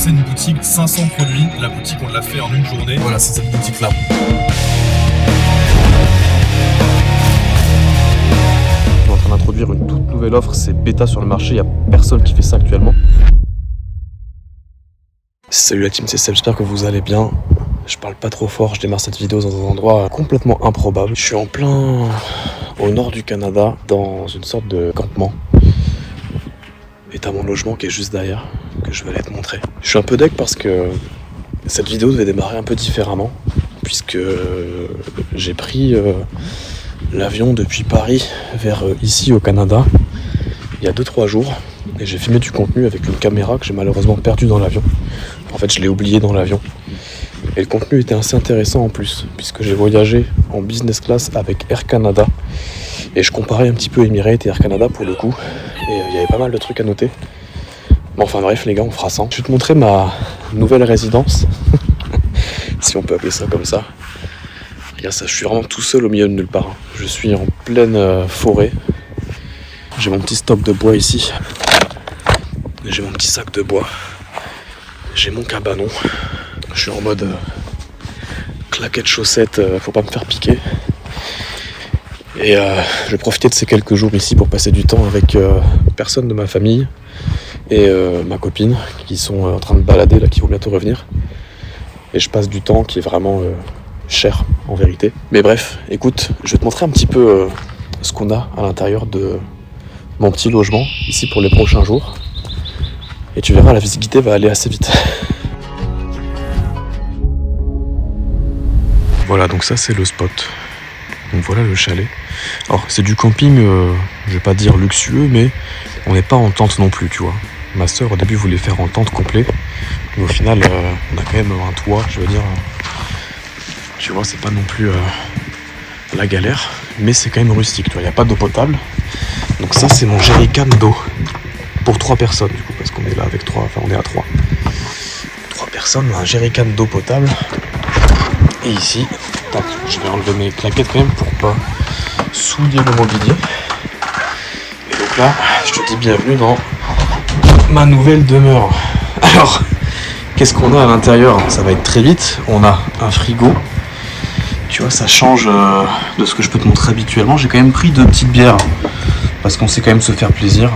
lancé une boutique 500 produits. La boutique, on l'a fait en une journée. Voilà, c'est cette boutique-là. On est en train d'introduire une toute nouvelle offre, c'est bêta sur le marché, il n'y a personne qui fait ça actuellement. Salut la team, c'est Seb, j'espère que vous allez bien. Je parle pas trop fort, je démarre cette vidéo dans un endroit complètement improbable. Je suis en plein au nord du Canada, dans une sorte de campement. Et t'as mon logement qui est juste derrière, que je vais aller te montrer. Je suis un peu deg parce que cette vidéo devait démarrer un peu différemment, puisque j'ai pris l'avion depuis Paris vers ici au Canada, il y a 2-3 jours. Et j'ai filmé du contenu avec une caméra que j'ai malheureusement perdue dans l'avion. En fait, je l'ai oublié dans l'avion. Et le contenu était assez intéressant en plus, puisque j'ai voyagé en business class avec Air Canada. Et je comparais un petit peu Emirates et Air Canada pour le coup. Et il y avait pas mal de trucs à noter. Bon, enfin bref les gars, on fera ça. Je vais te montrer ma nouvelle résidence. Si on peut appeler ça comme ça. Regarde ça, je suis vraiment tout seul au milieu de nulle part. Je suis en pleine forêt. J'ai mon petit stock de bois ici. J'ai mon petit sac de bois. J'ai mon cabanon. Je suis en mode claquette chaussettes pour pas me faire piquer. Et je vais profiter de ces quelques jours ici pour passer du temps avec personne de ma famille et ma copine qui sont en train de balader là, qui vont bientôt revenir. Et je passe du temps qui est vraiment cher en vérité. Mais bref, écoute, je vais te montrer un petit peu ce qu'on a à l'intérieur de mon petit logement ici pour les prochains jours. Et tu verras, la visibilité va aller assez vite. Voilà, donc ça c'est le spot. Donc voilà le chalet. Alors c'est du camping, je vais pas dire luxueux, mais on n'est pas en tente non plus, tu vois. Ma soeur au début voulait faire en tente complet, mais au final on a quand même un toit, je veux dire. Tu vois, c'est pas non plus la galère, mais c'est quand même rustique, tu vois, il n'y a pas d'eau potable. Donc ça c'est mon jerrycan d'eau. Pour 3 personnes du coup, parce qu'on est là avec 3, enfin on est à 3. 3 personnes, un jerrycan d'eau potable. Et ici, tac, je vais enlever mes claquettes quand même pour pas souiller le mobilier. Et donc là, je te dis bienvenue dans ma nouvelle demeure. Alors, qu'est-ce qu'on a à l'intérieur? Ça va être très vite. On a un frigo. Tu vois, ça change de ce que je peux te montrer habituellement. J'ai quand même pris 2 petites bières, parce qu'on sait quand même se faire plaisir.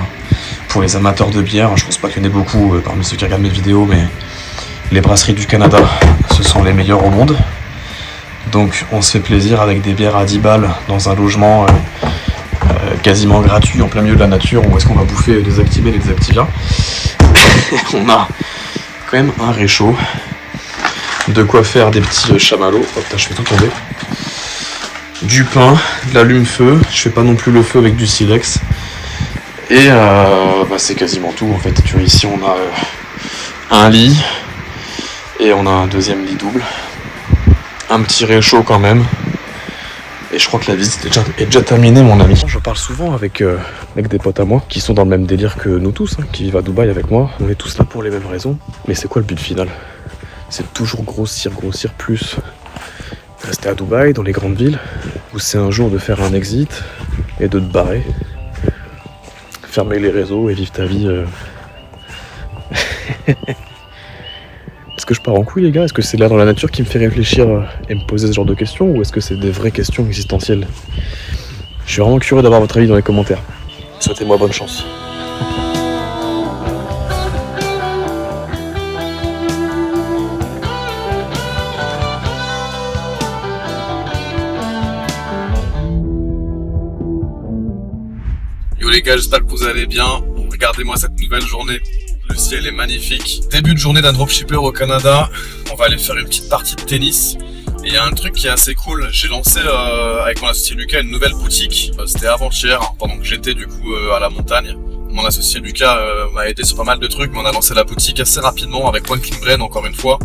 Pour les amateurs de bière, je pense pas qu'il y en ait beaucoup parmi ceux qui regardent mes vidéos, mais les brasseries du Canada, ce sont les meilleures au monde. Donc on se fait plaisir avec des bières à 10 balles dans un logement quasiment gratuit en plein milieu de la nature, où est-ce qu'on va bouffer des Actimel et des Activia. On a quand même un réchaud, de quoi faire des petits chamallows. Oh putain, je fais tout tomber. Du pain, de l'allume-feu, je fais pas non plus le feu avec du silex. Et c'est quasiment tout en fait. Tu vois, ici on a un lit et on a un deuxième lit double, un petit réchaud quand même. Et je crois que la visite est déjà terminée, mon ami. Je parle souvent avec des potes à moi qui sont dans le même délire que nous tous, qui vivent à Dubaï avec moi. On est tous là pour les mêmes raisons. Mais c'est quoi le but final? C'est toujours grossir plus. Rester à Dubaï, dans les grandes villes, où c'est un jour de faire un exit et de te barrer. Fermer les réseaux et vivre ta vie. Est-ce que je pars en couille les gars? Est-ce que c'est là dans la nature qui me fait réfléchir et me poser ce genre de questions, ou est-ce que c'est des vraies questions existentielles? Je suis vraiment curieux d'avoir votre avis dans les commentaires. Souhaitez-moi bonne chance. Yo les gars, j'espère que vous allez bien. Regardez-moi cette nouvelle journée. Le ciel est magnifique. Début de journée d'un dropshipper au Canada. On va aller faire une petite partie de tennis. Et il y a un truc qui est assez cool. J'ai lancé avec mon associé Lucas une nouvelle boutique. C'était avant-hier, pendant que j'étais du coup à la montagne. Mon associé Lucas m'a aidé sur pas mal de trucs, mais on a lancé la boutique assez rapidement avec One Clean Brain encore une fois.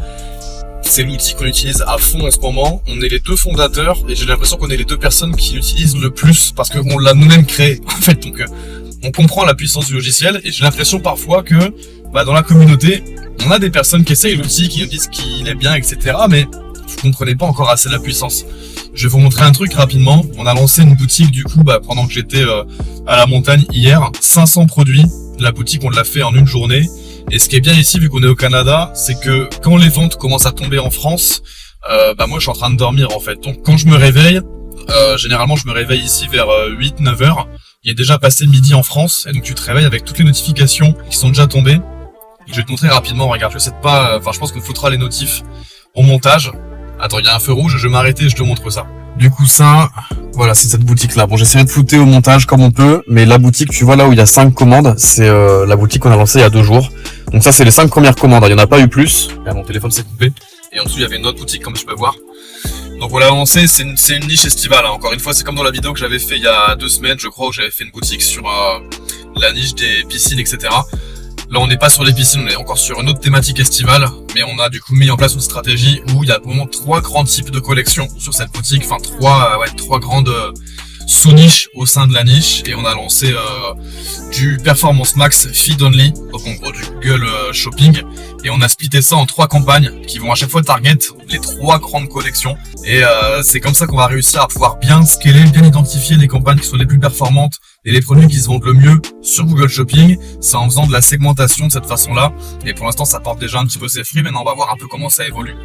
C'est l'outil qu'on utilise à fond en ce moment. On est les 2 fondateurs et j'ai l'impression qu'on est les 2 personnes qui l'utilisent le plus parce qu'on l'a nous-mêmes créé en fait. Donc on comprend la puissance du logiciel et j'ai l'impression parfois que dans la communauté, on a des personnes qui essayent l'outil, qui nous disent qu'il est bien, etc. Mais vous comprenez pas encore assez la puissance. Je vais vous montrer un truc rapidement. On a lancé une boutique du coup pendant que j'étais à la montagne hier. 500 produits. La boutique, on l'a fait en une journée. Et ce qui est bien ici, vu qu'on est au Canada, c'est que quand les ventes commencent à tomber en France, moi je suis en train de dormir en fait. Donc quand je me réveille, généralement je me réveille ici vers 8-9 heures. Il est déjà passé midi en France, et donc tu te réveilles avec toutes les notifications qui sont déjà tombées. Je vais te montrer rapidement, regarde, je sais pas, je pense qu'on foutra les notifs au montage. Attends, il y a un feu rouge, je vais m'arrêter et je te montre ça. Du coup ça, voilà, c'est cette boutique là. Bon, j'essaierai de flouter au montage comme on peut, mais la boutique, tu vois là où il y a 5 commandes, c'est la boutique qu'on a lancée il y a 2 jours. Donc ça c'est les 5 premières commandes, il y en a pas eu plus. Là, mon téléphone s'est coupé. Et en dessous il y avait une autre boutique comme tu peux voir. Donc on l'a lancé, c'est une niche estivale, hein. Encore une fois, c'est comme dans la vidéo que j'avais fait il y a 2 semaines, je crois, où j'avais fait une boutique sur la niche des piscines, etc. Là, on n'est pas sur les piscines, on est encore sur une autre thématique estivale, mais on a du coup mis en place une stratégie où il y a vraiment 3 grands types de collections sur cette boutique, enfin 3 grandes sous-niches au sein de la niche, et on a lancé du Performance Max Feed Only, donc en gros du Google Shopping, et on a splitté ça en 3 campagnes qui vont à chaque fois target les 3 grandes collections, et c'est comme ça qu'on va réussir à pouvoir bien scaler, bien identifier les campagnes qui sont les plus performantes et les produits qui se vendent le mieux sur Google Shopping. C'est en faisant de la segmentation de cette façon-là, et pour l'instant ça porte déjà un petit peu ses fruits. Maintenant on va voir un peu comment ça évolue.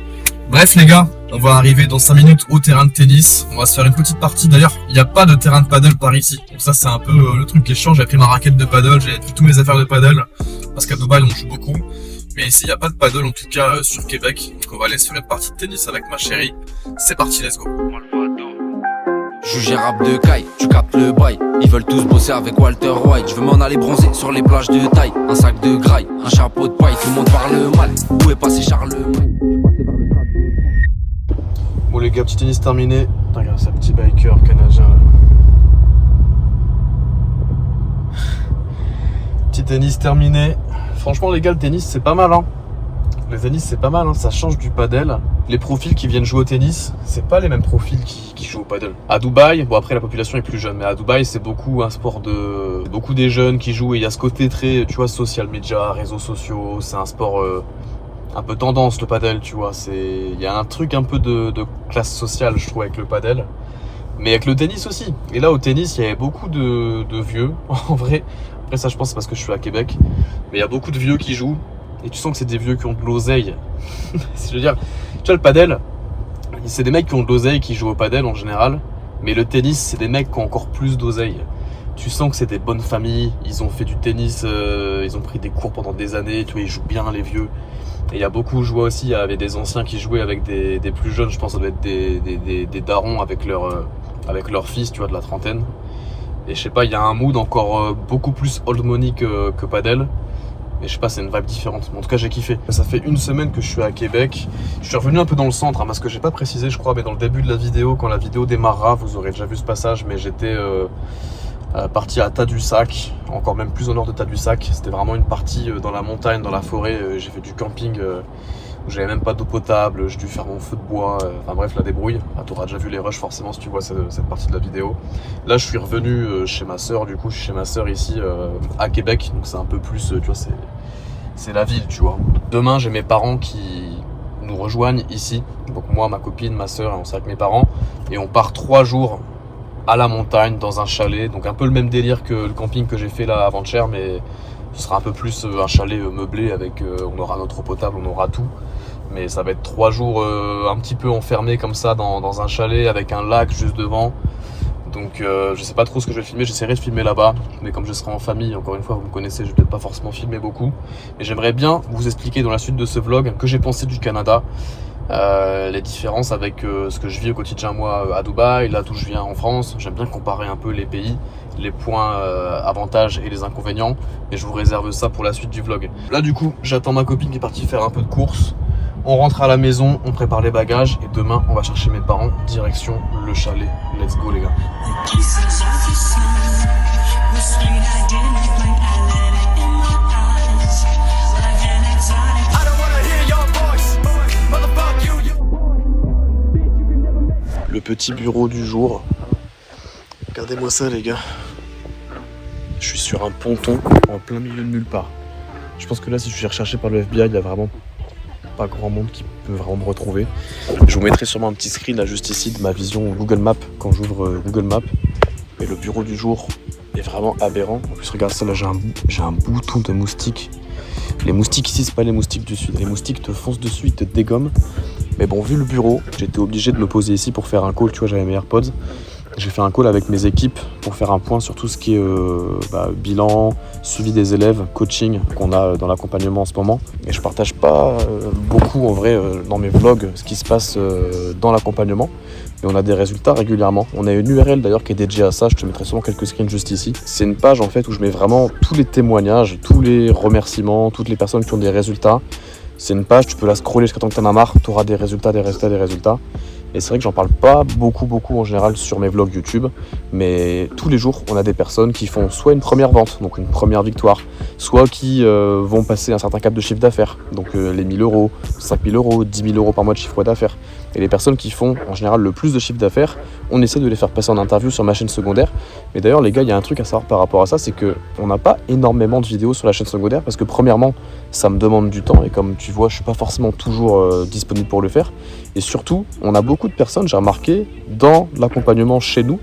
Bref les gars, on va arriver dans 5 minutes au terrain de tennis. On va se faire une petite partie. D'ailleurs, il n'y a pas de terrain de paddle par ici. Donc ça c'est un peu le truc qui est chiant. J'ai pris ma raquette de paddle, j'ai pris toutes mes affaires de paddle, parce qu'à Dubaï on joue beaucoup. Mais ici il n'y a pas de paddle, en tout cas sur Québec. Donc on va aller se faire une partie de tennis avec ma chérie. C'est parti, let's go. Je suis rap de caille, tu captes le bail. Ils veulent tous bosser avec Walter White. Je veux m'en aller bronzer sur les plages de taille. Un sac de graille, un chapeau de paille. Tout le monde parle mal. Où est passé Charlemagne? Bon les gars, petit tennis terminé. Regarde ça, petit biker canadien là. Petit tennis terminé. Franchement les gars, le tennis c'est pas mal hein. Le tennis c'est pas mal hein, ça change du paddle. Les profils qui viennent jouer au tennis, c'est pas les mêmes profils qui jouent au paddle. À Dubaï, bon après la population est plus jeune, mais à Dubaï c'est beaucoup un sport de beaucoup des jeunes qui jouent, et il y a ce côté très, tu vois, social media, réseaux sociaux, c'est un sport un peu tendance le paddle, tu vois, il y a un truc un peu de classe sociale je trouve avec le paddle. Mais avec le tennis aussi. Et là au tennis, il y avait beaucoup de vieux en vrai. Après ça je pense c'est parce que je suis à Québec, mais il y a beaucoup de vieux qui jouent. Et tu sens que c'est des vieux qui ont de l'oseille. Je veux dire, tu vois le paddle, c'est des mecs qui ont de l'oseille qui jouent au paddle en général. Mais le tennis, c'est des mecs qui ont encore plus d'oseille. Tu sens que c'est des bonnes familles, ils ont fait du tennis, ils ont pris des cours pendant des années, tu vois, ils jouent bien les vieux. Et il y a beaucoup, je vois aussi, il y avait des anciens qui jouaient avec des plus jeunes, je pense que ça doit être des darons avec leur fils, tu vois, de la trentaine. Et je sais pas, il y a un mood encore beaucoup plus old money que paddle. Et je sais pas, c'est une vibe différente. Mais en tout cas, j'ai kiffé. Ça fait 1 semaine que je suis à Québec. Je suis revenu un peu dans le centre, hein, parce que j'ai pas précisé, je crois, mais dans le début de la vidéo, quand la vidéo démarrera, vous aurez déjà vu ce passage, mais j'étais parti à Tadoussac, encore même plus au nord de Tadoussac. C'était vraiment une partie dans la montagne, dans la forêt. J'ai fait du camping où j'avais même pas d'eau potable. J'ai dû faire mon feu de bois. Enfin bref, la débrouille. Ah, t'auras déjà vu les rushs forcément si tu vois cette partie de la vidéo. Là, je suis revenu chez ma soeur. Du coup, je suis chez ma soeur ici à Québec. Donc c'est un peu plus, tu vois, c'est la ville, tu vois. Demain, j'ai mes parents qui nous rejoignent ici. Donc moi, ma copine, ma soeur, on sera avec mes parents. Et on part 3 jours à la montagne, dans un chalet. Donc un peu le même délire que le camping que j'ai fait là avant-hier, mais ce sera un peu plus un chalet meublé avec, on aura notre eau potable, on aura tout. Mais ça va être 3 jours un petit peu enfermés comme ça dans un chalet avec un lac juste devant. Donc je sais pas trop ce que je vais filmer, j'essaierai de filmer là-bas. Mais comme je serai en famille, encore une fois, vous me connaissez, je vais peut-être pas forcément filmer beaucoup. Mais j'aimerais bien vous expliquer dans la suite de ce vlog que j'ai pensé du Canada. Les différences avec ce que je vis au quotidien moi à Dubaï, là d'où je viens en France. J'aime bien comparer un peu les pays, les points avantages et les inconvénients, mais je vous réserve ça pour la suite du vlog. Là du coup j'attends ma copine qui est partie faire un peu de course. On rentre à la maison, on prépare les bagages et demain on va chercher mes parents direction le chalet. Let's go les gars. Le petit bureau du jour. Regardez-moi ça les gars. Je suis sur un ponton en plein milieu de nulle part. Je pense que là si je suis recherché par le FBI, il y a vraiment pas grand monde qui peut vraiment me retrouver. Je vous mettrai sûrement un petit screen là juste ici de ma vision Google Maps quand j'ouvre Google Maps. Mais le bureau du jour est vraiment aberrant. En plus regarde ça là, j'ai un bouton de moustique Les moustiques ici, c'est pas les moustiques du sud. Les moustiques te foncent dessus, ils te dégomment. Mais bon, vu le bureau, j'étais obligé de me poser ici pour faire un call. Tu vois, j'avais mes AirPods. J'ai fait un call avec mes équipes pour faire un point sur tout ce qui est bilan, suivi des élèves, coaching qu'on a dans l'accompagnement en ce moment. Et je partage pas beaucoup en vrai dans mes vlogs ce qui se passe dans l'accompagnement. Et on a des résultats régulièrement. On a une URL d'ailleurs qui est dédiée à ça, je te mettrai souvent quelques screens juste ici. C'est une page en fait où je mets vraiment tous les témoignages, tous les remerciements, toutes les personnes qui ont des résultats. C'est une page, tu peux la scroller jusqu'à temps que tu en as marre, tu auras des résultats. Et c'est vrai que j'en parle pas beaucoup en général sur mes vlogs YouTube, mais tous les jours on a des personnes qui font soit une première vente, donc une première victoire, soit qui vont passer un certain cap de chiffre d'affaires, donc les 1000 euros, 5000 euros, 10 000 euros par mois de chiffre d'affaires. Et les personnes qui font en général le plus de chiffre d'affaires, on essaie de les faire passer en interview sur ma chaîne secondaire. Mais d'ailleurs les gars, il y a un truc à savoir par rapport à ça, c'est qu'on n'a pas énormément de vidéos sur la chaîne secondaire, parce que premièrement, ça me demande du temps, et comme tu vois, je suis pas forcément toujours disponible pour le faire. Et surtout, on a beaucoup de personnes, j'ai remarqué, dans l'accompagnement chez nous,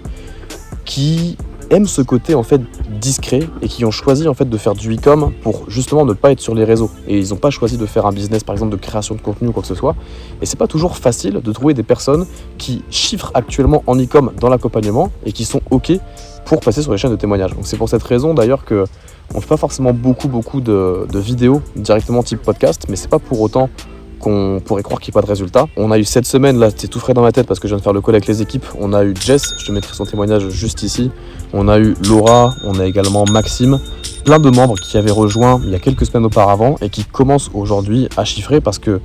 qui aiment ce côté en fait discret et qui ont choisi en fait de faire du e-com pour justement ne pas être sur les réseaux. Et ils n'ont pas choisi de faire un business par exemple de création de contenu ou quoi que ce soit. Et c'est pas toujours facile de trouver des personnes qui chiffrent actuellement en e-com dans l'accompagnement et qui sont OK pour passer sur les chaînes de témoignages. Donc c'est pour cette raison d'ailleurs que on fait pas forcément beaucoup de vidéos directement type podcast, mais c'est pas pour autant qu'on pourrait croire qu'il n'y a pas de résultat. On a eu cette semaine, là c'est tout frais dans ma tête parce que je viens de faire le call avec les équipes, on a eu Jess, je te mettrai son témoignage juste ici, on a eu Laura, on a également Maxime, plein de membres qui avaient rejoint il y a quelques semaines auparavant et qui commencent aujourd'hui à chiffrer parce que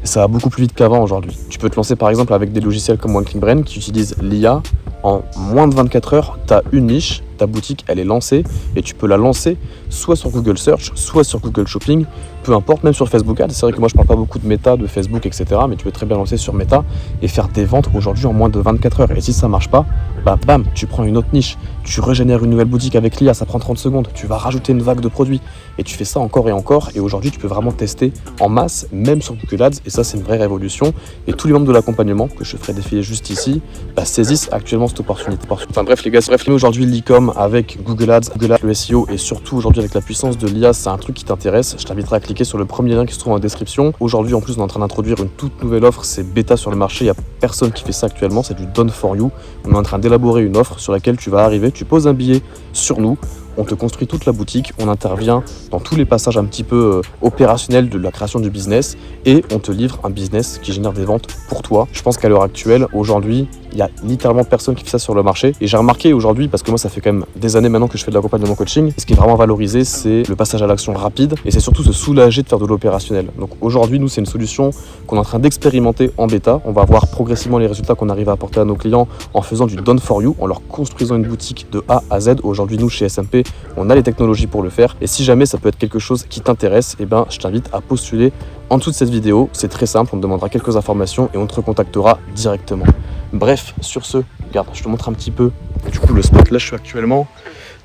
ça va beaucoup plus vite qu'avant aujourd'hui. Tu peux te lancer par exemple avec des logiciels comme OneClickBrain qui utilisent l'IA. En moins de 24 heures, tu as une niche, ta boutique elle est lancée et tu peux la lancer soit sur Google Search, soit sur Google Shopping, peu importe, même sur Facebook Ads. C'est vrai que moi je parle pas beaucoup de Meta, de Facebook, etc. Mais tu peux très bien lancer sur Meta et faire des ventes aujourd'hui en moins de 24 heures. Et si ça marche pas, bah bam, tu prends une autre niche, tu régénères une nouvelle boutique avec l'IA, ça prend 30 secondes, tu vas rajouter une vague de produits et tu fais ça encore et encore. Et aujourd'hui tu peux vraiment tester en masse, même sur Google Ads, et ça c'est une vraie révolution. Et tous les membres de l'accompagnement, que je ferai défiler juste ici, saisissent actuellement cette opportunité. Enfin bref les gars, aujourd'hui l'e-com avec Google Ads, le SEO et surtout aujourd'hui avec la puissance de l'IA, c'est un truc qui t'intéresse, je t'inviterai à cliquer sur le premier lien qui se trouve en description. Aujourd'hui en plus on est en train d'introduire une toute nouvelle offre, c'est bêta sur le marché, il n'y a personne qui fait ça actuellement, c'est du done for you. On est en train d'élaborer une offre sur laquelle tu vas arriver, tu poses un billet sur nous, on te construit toute la boutique, on intervient dans tous les passages un petit peu opérationnels de la création du business et on te livre un business qui génère des ventes pour toi. Je pense qu'à l'heure actuelle, aujourd'hui, il y a littéralement personne qui fait ça sur le marché. Et j'ai remarqué aujourd'hui, parce que moi ça fait quand même des années maintenant que je fais de l'accompagnement coaching, ce qui est vraiment valorisé, c'est le passage à l'action rapide et c'est surtout se soulager de faire de l'opérationnel. Donc aujourd'hui, nous, c'est une solution qu'on est en train d'expérimenter en bêta. On va voir progressivement les résultats qu'on arrive à apporter à nos clients en faisant du done for you, en leur construisant une boutique de A à Z. Aujourd'hui, nous, chez SMP, on a les technologies pour le faire. Et si jamais ça peut être quelque chose qui t'intéresse, eh ben, je t'invite à postuler en dessous de cette vidéo. C'est très simple, on te demandera quelques informations et on te recontactera directement. Bref, sur ce, regarde, je te montre un petit peu du coup le spot. Là, je suis actuellement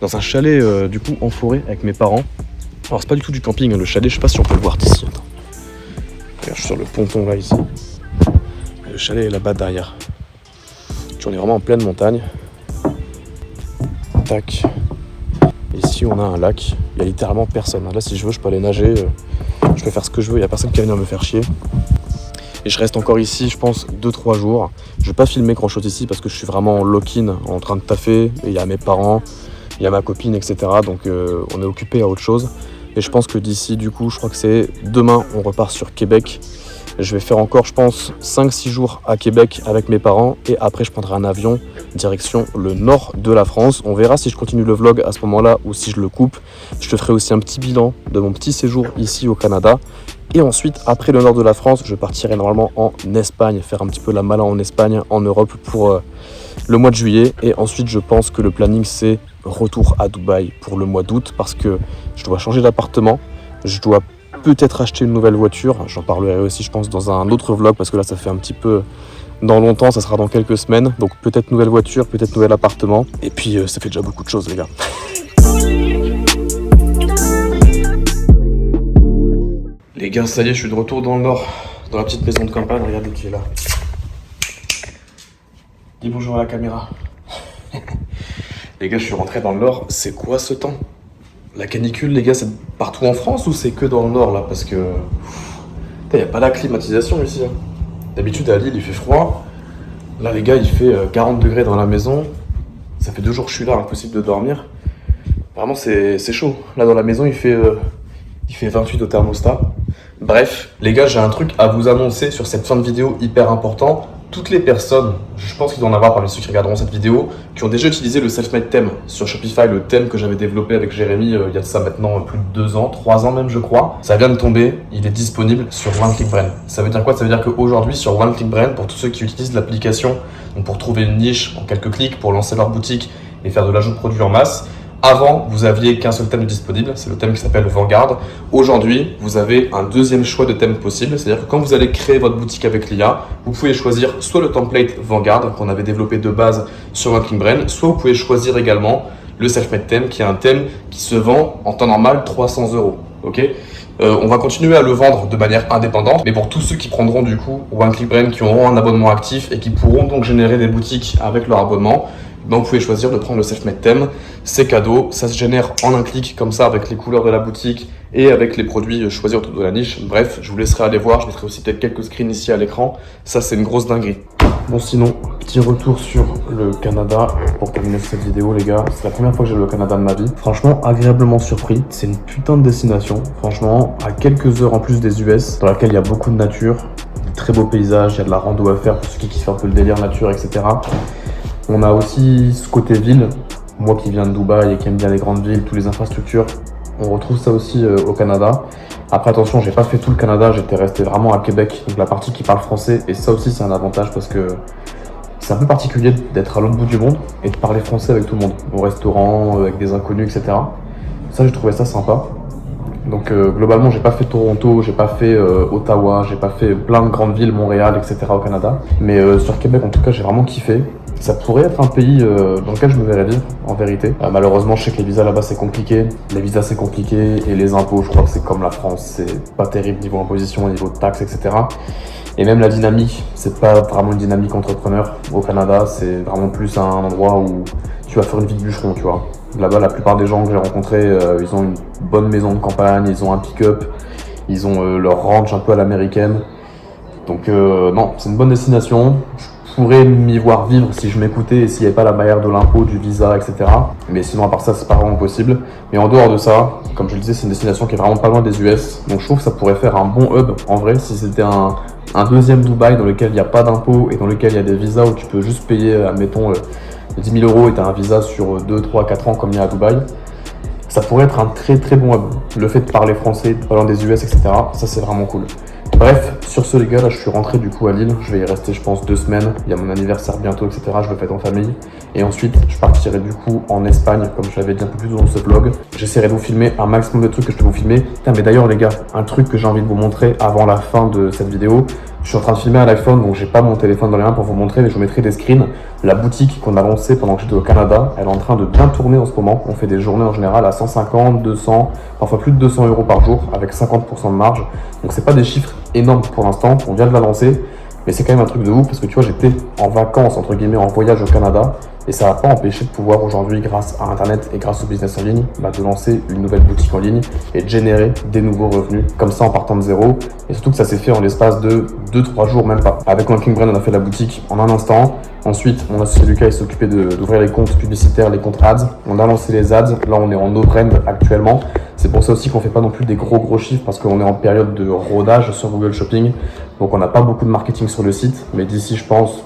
dans un chalet du coup en forêt avec mes parents. Alors c'est pas du tout du camping, hein, le chalet, je sais pas si on peut le voir d'ici. Attends. Regarde, je suis sur le ponton là ici. Le chalet est là-bas derrière. On est vraiment en pleine montagne. Tac. Et ici on a un lac. Il y a littéralement personne. Là si je veux, je peux aller nager. Je peux faire ce que je veux. Il y a personne qui va venir me faire chier. Et je reste encore ici, je pense, 2-3 jours. Je vais pas filmer grand chose ici parce que je suis vraiment en lock-in, en train de taffer. Et il y a mes parents, il y a ma copine, etc. Donc on est occupé à autre chose. Et je pense que d'ici, du coup, je crois que c'est demain, on repart sur Québec. Je vais faire encore, je pense, 5-6 jours à Québec avec mes parents. Et après, je prendrai un avion direction le nord de la France. On verra si je continue le vlog à ce moment-là ou si je le coupe. Je te ferai aussi un petit bilan de mon petit séjour ici au Canada. Et ensuite, après le nord de la France, je partirai normalement en Espagne, faire un petit peu la malin en Espagne, en Europe pour le mois de juillet. Et ensuite, je pense que le planning, c'est retour à Dubaï pour le mois d'août parce que je dois changer d'appartement. Je dois peut-être acheter une nouvelle voiture. J'en parlerai aussi, je pense, dans un autre vlog parce que là, ça fait un petit peu dans longtemps. Ça sera dans quelques semaines. Donc peut-être nouvelle voiture, peut-être nouvel appartement. Et puis, ça fait déjà beaucoup de choses, les gars. Les gars, ça y est, je suis de retour dans le nord, dans la petite maison de campagne, regardez qui est là. Dis bonjour à la caméra. Les gars, je suis rentré dans le nord, c'est quoi ce temps? La canicule, les gars, c'est partout en France ou c'est que dans le nord là? Parce que il n'y a pas la climatisation ici. Hein. D'habitude à Lille il fait froid. Là les gars il fait 40 degrés dans la maison. Ça fait 2 jours que je suis là, impossible de dormir. Vraiment c'est chaud. Là dans la maison il fait 28 au thermostat. Bref, les gars, j'ai un truc à vous annoncer sur cette fin de vidéo hyper important. Toutes les personnes, je pense qu'il doit en avoir parmi ceux qui regarderont cette vidéo, qui ont déjà utilisé le self-made theme sur Shopify, le thème que j'avais développé avec Jérémy il y a de ça maintenant plus de 2 ans, 3 ans même je crois. Ça vient de tomber, il est disponible sur OneClickBrand. Ça veut dire quoi? Ça veut dire qu'aujourd'hui sur OneClickBrand, pour tous ceux qui utilisent l'application, donc pour trouver une niche en quelques clics, pour lancer leur boutique et faire de l'ajout de produits en masse, avant, vous aviez qu'un seul thème disponible, c'est le thème qui s'appelle Vanguard. Aujourd'hui, vous avez un deuxième choix de thème possible, c'est-à-dire que quand vous allez créer votre boutique avec l'IA, vous pouvez choisir soit le template Vanguard qu'on avait développé de base sur OneClickBrand, soit vous pouvez choisir également le self-made theme qui est un thème qui se vend en temps normal 300 €. Ok, on va continuer à le vendre de manière indépendante, mais pour tous ceux qui prendront du coup OneClickBrand, qui auront un abonnement actif et qui pourront donc générer des boutiques avec leur abonnement, ben vous pouvez choisir de prendre le self-made theme, c'est cadeau, ça se génère en un clic comme ça avec les couleurs de la boutique et avec les produits choisis autour de la niche. Bref, je vous laisserai aller voir, je mettrai aussi peut-être quelques screens ici à l'écran, ça c'est une grosse dinguerie. Bon sinon, petit retour sur le Canada pour terminer cette vidéo les gars, c'est la première fois que j'ai le Canada de ma vie. Franchement, agréablement surpris, c'est une putain de destination, franchement, à quelques heures en plus des US, dans laquelle il y a beaucoup de nature, de très beaux paysages, il y a de la rando à faire pour ceux qui kiffent un peu le délire nature, etc. On a aussi ce côté ville, moi qui viens de Dubaï et qui aime bien les grandes villes, toutes les infrastructures, on retrouve ça aussi au Canada. Après attention, j'ai pas fait tout le Canada, j'étais resté vraiment à Québec, donc la partie qui parle français, et ça aussi c'est un avantage parce que c'est un peu particulier d'être à l'autre bout du monde et de parler français avec tout le monde, au restaurant, avec des inconnus, etc. Ça j'ai trouvé ça sympa. Donc globalement j'ai pas fait Toronto, j'ai pas fait Ottawa, j'ai pas fait plein de grandes villes, Montréal, etc. au Canada. Mais sur Québec en tout cas j'ai vraiment kiffé. Ça pourrait être un pays dans lequel je me verrais vivre, en vérité. Malheureusement, je sais que les visas là-bas, c'est compliqué. Les visas, c'est compliqué. Et les impôts, je crois que c'est comme la France. C'est pas terrible niveau imposition, niveau taxes, etc. Et même la dynamique, c'est pas vraiment une dynamique entrepreneur. Au Canada, c'est vraiment plus un endroit où tu vas faire une vie de bûcheron, tu vois. Là-bas, la plupart des gens que j'ai rencontrés, ils ont une bonne maison de campagne, ils ont un pick-up, ils ont leur ranch un peu à l'américaine. Donc non, c'est une bonne destination. Je pourrais m'y voir vivre si je m'écoutais et s'il n'y avait pas la barrière de l'impôt, du visa, etc. Mais sinon, à part ça, c'est pas vraiment possible. Mais en dehors de ça, comme je le disais, c'est une destination qui est vraiment pas loin des US. Donc je trouve que ça pourrait faire un bon hub, en vrai, si c'était un deuxième Dubaï dans lequel il n'y a pas d'impôt et dans lequel il y a des visas où tu peux juste payer, admettons, 10 000 € et tu as un visa sur 2, 3, 4 ans comme il y a à Dubaï. Ça pourrait être un très très bon hub. Le fait de parler français, de pas loin des US, etc. Ça, c'est vraiment cool. Bref, sur ce les gars, là je suis rentré du coup à Lille, je vais y rester je pense 2 semaines, il y a mon anniversaire bientôt, etc. Je le fête en famille. Et ensuite, je partirai du coup en Espagne, comme je l'avais dit un peu plus tôt dans ce vlog. J'essaierai de vous filmer un maximum de trucs que je peux vous filmer. Putain, mais d'ailleurs les gars, un truc que j'ai envie de vous montrer avant la fin de cette vidéo. Je suis en train de filmer à l'iPhone, donc j'ai pas mon téléphone dans les mains pour vous montrer, mais je vous mettrai des screens. La boutique qu'on a lancée pendant que j'étais au Canada, elle est en train de bien tourner en ce moment. On fait des journées en général à 150, 200, parfois plus de 200 € par jour, avec 50% de marge. Donc c'est pas des chiffres énormes pour l'instant, on vient de la lancer, mais c'est quand même un truc de ouf, parce que tu vois, j'étais en vacances, entre guillemets, en voyage au Canada, et ça n'a pas empêché de pouvoir aujourd'hui, grâce à Internet et grâce au business en ligne, de lancer une nouvelle boutique en ligne et de générer des nouveaux revenus, comme ça en partant de zéro. Et surtout que ça s'est fait en l'espace de 2-3 jours, même pas. Avec OneClickBrand, on a fait la boutique en un instant. Ensuite, mon associé Lucas s'est occupé d'ouvrir les comptes publicitaires, les comptes ads. On a lancé les ads. Là, on est en no-brand actuellement. C'est pour ça aussi qu'on fait pas non plus des gros chiffres parce qu'on est en période de rodage sur Google Shopping. Donc, on n'a pas beaucoup de marketing sur le site. Mais d'ici, je pense,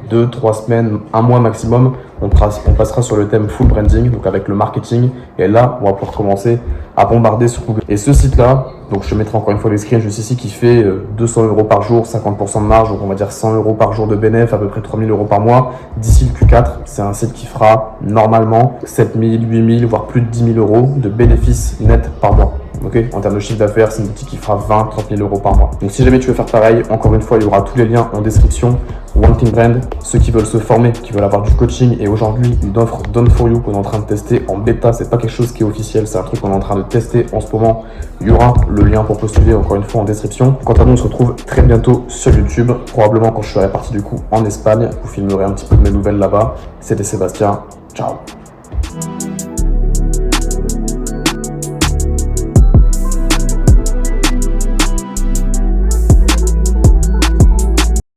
2-3 semaines, 1 mois maximum, on passera sur le thème full branding, donc avec le marketing. Et là, on va pouvoir commencer à bombarder sur Google. Et ce site-là, donc je te mettrai encore une fois les screens juste ici, qui fait 200 € par jour, 50% de marge, donc on va dire 100 € par jour de bénéfice, à peu près 3 000 € par mois. D'ici le Q4, c'est un site qui fera normalement 7 000, 8 000, voire plus de 10 000 € de bénéfices nets par mois. Okay, en termes de chiffre d'affaires, c'est une boutique qui fera 20-30 000 € par mois. Donc si jamais tu veux faire pareil, encore une fois, il y aura tous les liens en description. OneClickBrand, ceux qui veulent se former, qui veulent avoir du coaching, et aujourd'hui une offre Done for You qu'on est en train de tester en bêta, c'est pas quelque chose qui est officiel, c'est un truc qu'on est en train de tester en ce moment. Il y aura le lien pour postuler encore une fois en description. Quant à nous, on se retrouve très bientôt sur YouTube, probablement quand je serai parti du coup en Espagne. Je vous filmerai un petit peu de mes nouvelles là-bas. C'était Sébastien, ciao.